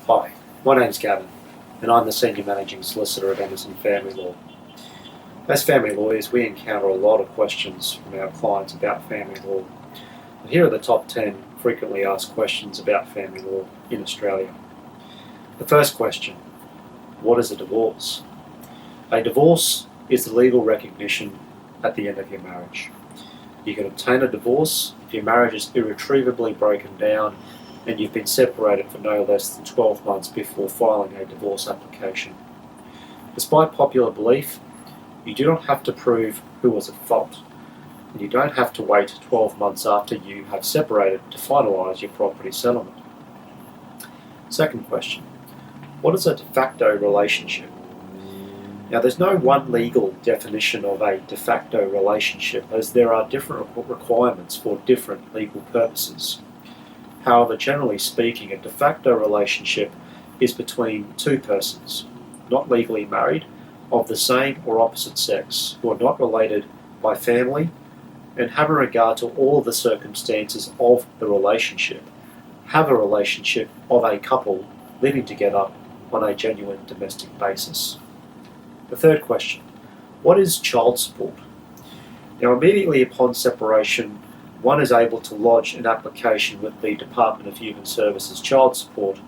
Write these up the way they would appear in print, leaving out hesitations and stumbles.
Hi, my name's Gavin, and I'm the Senior Managing Solicitor at Emerson Family Law. As family lawyers, we encounter a lot of questions from our clients about family law. And here are the top 10 frequently asked questions about family law in Australia. The first question: what is a divorce? A divorce is the legal recognition at the end of your marriage. You can obtain a divorce if your marriage is irretrievably broken down and you've been separated for no less than 12 months before filing a divorce application. Despite popular belief, you do not have to prove who was at fault, and you don't have to wait 12 months after you have separated to finalise your property settlement. Second question: what is a de facto relationship? Now, there's no one legal definition of a de facto relationship, as there are different requirements for different legal purposes. However, generally speaking, a de facto relationship is between two persons, not legally married, of the same or opposite sex, who are not related by family, and have in regard to all of the circumstances of the relationship, have a relationship of a couple living together on a genuine domestic basis. The third question: what is child support? Now, immediately upon separation, one is able to lodge an application with the Department of Human Services Child Support,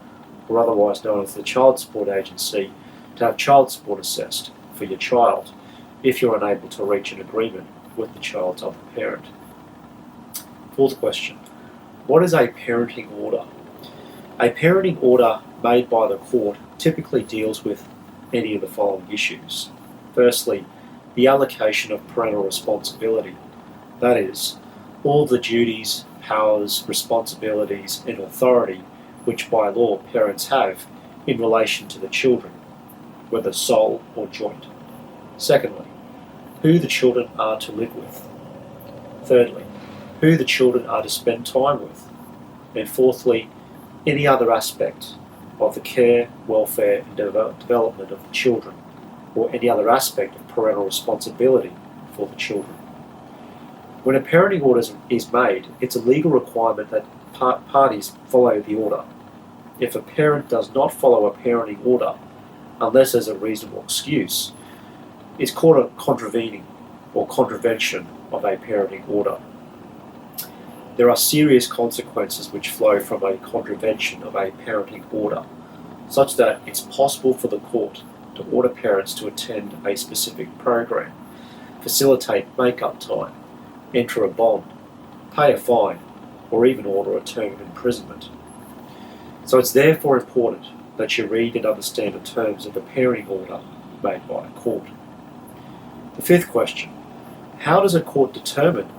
or otherwise known as the Child Support Agency, to have child support assessed for your child if you're unable to reach an agreement with the child's other parent. Fourth question: what is a parenting order? A parenting order made by the court typically deals with any of the following issues. Firstly, the allocation of parental responsibility. That is, all the duties, powers, responsibilities and authority which by law parents have in relation to the children, whether sole or joint. Secondly, who the children are to live with. Thirdly, who the children are to spend time with. And fourthly, any other aspect of the care, welfare and development of the children, or any other aspect of parental responsibility for the children. When a parenting order is made, it's a legal requirement that parties follow the order. If a parent does not follow a parenting order, unless there's a reasonable excuse, it's called a contravening or contravention of a parenting order. There are serious consequences which flow from a contravention of a parenting order, such that it's possible for the court to order parents to attend a specific program, facilitate make-up time, enter a bond, pay a fine, or even order a term of imprisonment. So it's therefore important that you read and understand the terms of the parenting order made by a court. The fifth question: how does a court determine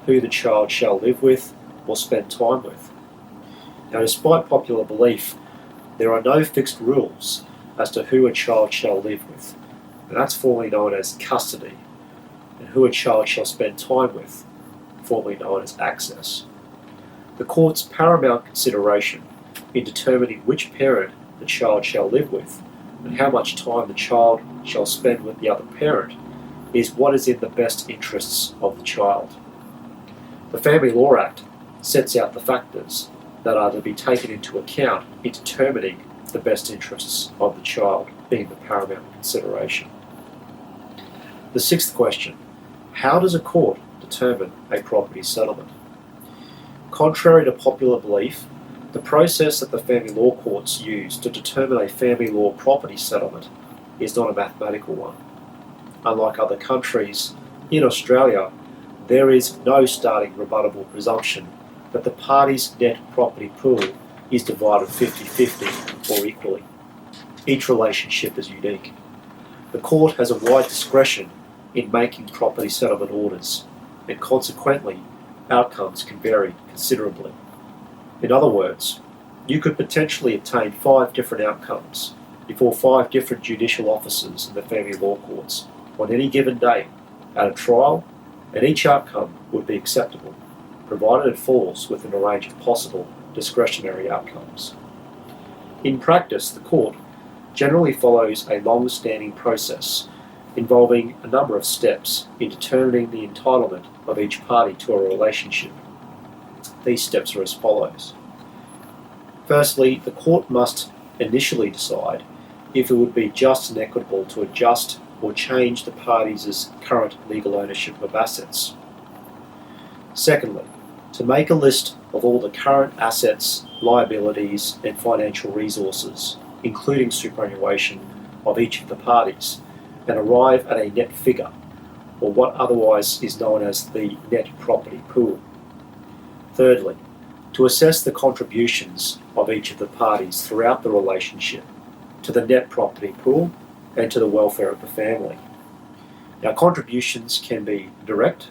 who the child shall live with or spend time with? Now, despite popular belief, there are no fixed rules as to who a child shall live with, and that's formerly known as custody, and who a child shall spend time with, formerly known as access. The court's paramount consideration in determining which parent the child shall live with and how much time the child shall spend with the other parent is what is in the best interests of the child. The Family Law Act sets out the factors that are to be taken into account in determining the best interests of the child being the paramount consideration. The sixth question: how does a court determine a property settlement? Contrary to popular belief, the process that the family law courts use to determine a family law property settlement is not a mathematical one. Unlike other countries, in Australia, there is no starting rebuttable presumption that the parties' net property pool is divided 50-50 or equally. Each relationship is unique. The court has a wide discretion in making property settlement orders, and consequently, outcomes can vary considerably. In other words, you could potentially obtain 5 different outcomes before 5 different judicial officers in the family law courts on any given day at a trial, and each outcome would be acceptable, provided it falls within a range of possible discretionary outcomes. In practice, the court generally follows a long-standing process involving a number of steps in determining the entitlement of each party to a relationship. These steps are as follows. Firstly, the court must initially decide if it would be just and equitable to adjust or change the parties' current legal ownership of assets. Secondly, to make a list of all the current assets, liabilities, and financial resources, including superannuation, of each of the parties, and arrive at a net figure, or what otherwise is known as the net property pool. Thirdly, to assess the contributions of each of the parties throughout the relationship to the net property pool and to the welfare of the family. Now, contributions can be direct,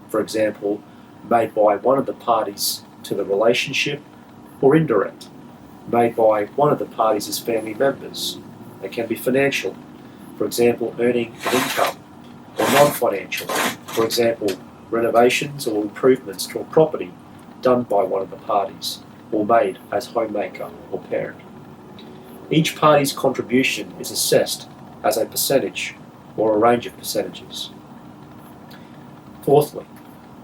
for example, made by one of the parties to the relationship, or indirect, made by one of the parties as family members. They can be financial, for example, earning an income, or non-financial, for example, renovations or improvements to a property done by one of the parties, or made as homemaker or parent. Each party's contribution is assessed as a percentage or a range of percentages. Fourthly,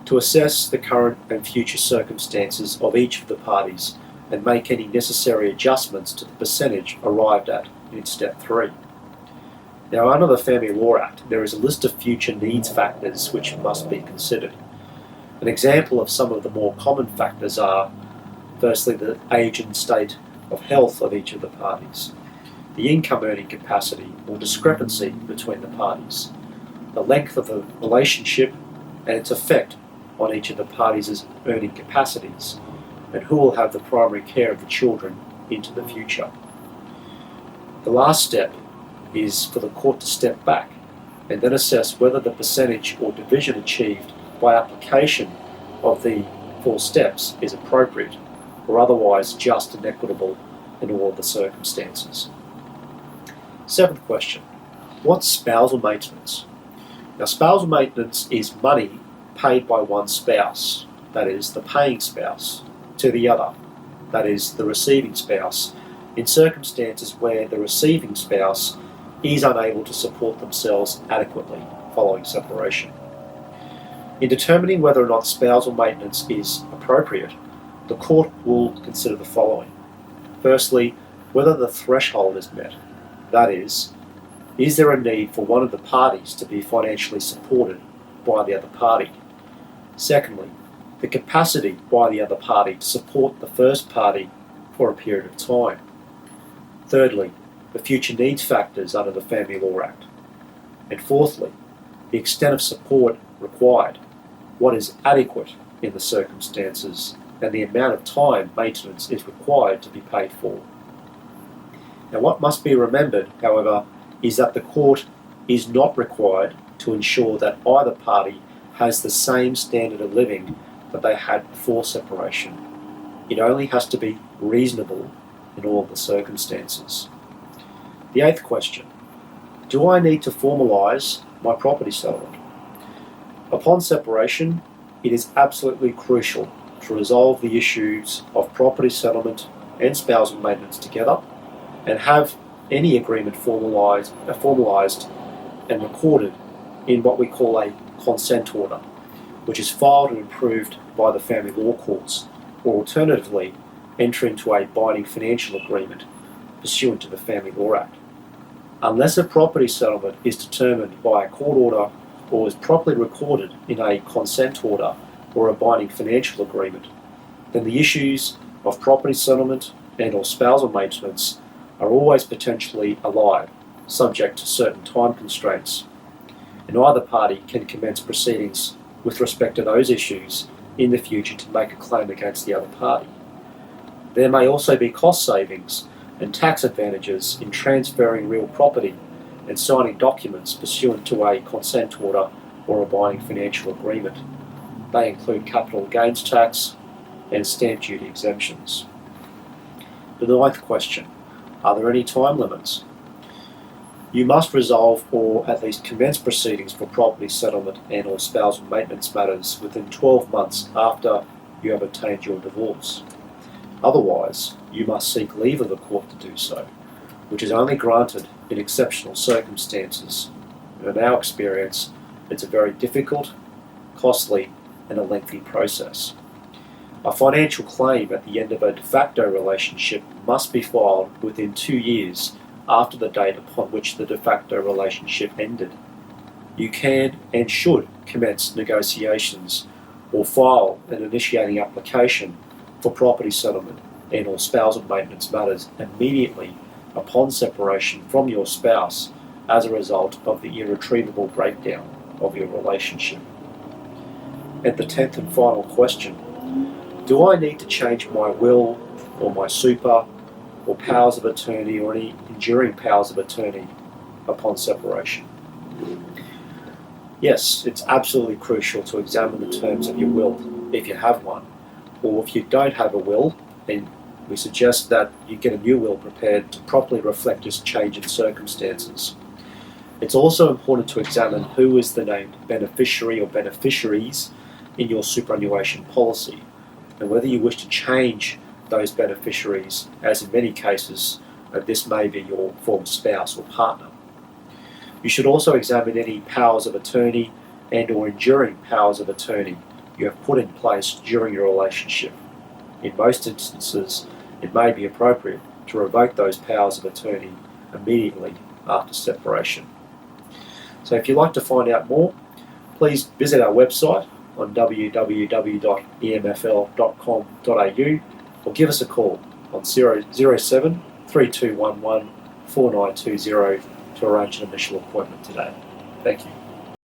to assess the current and future circumstances of each of the parties and make any necessary adjustments to the percentage arrived at in step 3. Now, under the Family Law Act, there is a list of future needs factors which must be considered. An example of some of the more common factors are, firstly, the age and state of health of each of the parties, the income earning capacity or discrepancy between the parties, the length of the relationship and its effect on each of the parties' earning capacities, and who will have the primary care of the children into the future. The last step is for the court to step back and then assess whether the percentage or division achieved by application of the 4 steps is appropriate or otherwise just and equitable in all of the circumstances. 7th question, what's spousal maintenance? Now, spousal maintenance is money paid by one spouse, that is, the paying spouse, to the other, that is, the receiving spouse, in circumstances where the receiving spouse is unable to support themselves adequately following separation. In determining whether or not spousal maintenance is appropriate, the court will consider the following. Firstly, whether the threshold is met, that is there a need for one of the parties to be financially supported by the other party? Secondly, the capacity by the other party to support the first party for a period of time. Thirdly, the future needs factors under the Family Law Act. And fourthly, the extent of support required, what is adequate in the circumstances, and the amount of time maintenance is required to be paid for. Now, what must be remembered, however, is that the court is not required to ensure that either party has the same standard of living that they had before separation. It only has to be reasonable in all of the circumstances. The 8th question, do I need to formalise my property settlement? Upon separation, it is absolutely crucial to resolve the issues of property settlement and spousal maintenance together and have any agreement formalised and recorded in what we call a consent order, which is filed and approved by the family law courts, or alternatively, enter into a binding financial agreement pursuant to the Family Law Act. Unless a property settlement is determined by a court order or is properly recorded in a consent order or a binding financial agreement, then the issues of property settlement and or spousal maintenance are always potentially alive, subject to certain time constraints, and either party can commence proceedings with respect to those issues in the future to make a claim against the other party. There may also be cost savings and tax advantages in transferring real property and signing documents pursuant to a consent order or a binding financial agreement. They include capital gains tax and stamp duty exemptions. The 9th question, are there any time limits? You must resolve or at least commence proceedings for property settlement and or spousal maintenance matters within 12 months after you have obtained your divorce. Otherwise, you must seek leave of the court to do so, which is only granted in exceptional circumstances. And in our experience, it's a very difficult, costly, and a lengthy process. A financial claim at the end of a de facto relationship must be filed within 2 years after the date upon which the de facto relationship ended. You can and should commence negotiations or file an initiating application for property settlement and or spousal maintenance matters immediately upon separation from your spouse as a result of the irretrievable breakdown of your relationship. And the 10th and final question: do I need to change my will or my super or powers of attorney or any enduring powers of attorney upon separation? Yes, it's absolutely crucial to examine the terms of your will if you have one, or if you don't have a will, then we suggest that you get a new will prepared to properly reflect this change in circumstances. It's also important to examine who is the named beneficiary or beneficiaries in your superannuation policy, and whether you wish to change those beneficiaries, as in many cases this may be your former spouse or partner. You should also examine any powers of attorney and or enduring powers of attorney you have put in place during your relationship. In most instances, it may be appropriate to revoke those powers of attorney immediately after separation. So if you'd like to find out more, please visit our website on www.emfl.com.au or give us a call on 07 3211 4920 to arrange an initial appointment today. Thank you.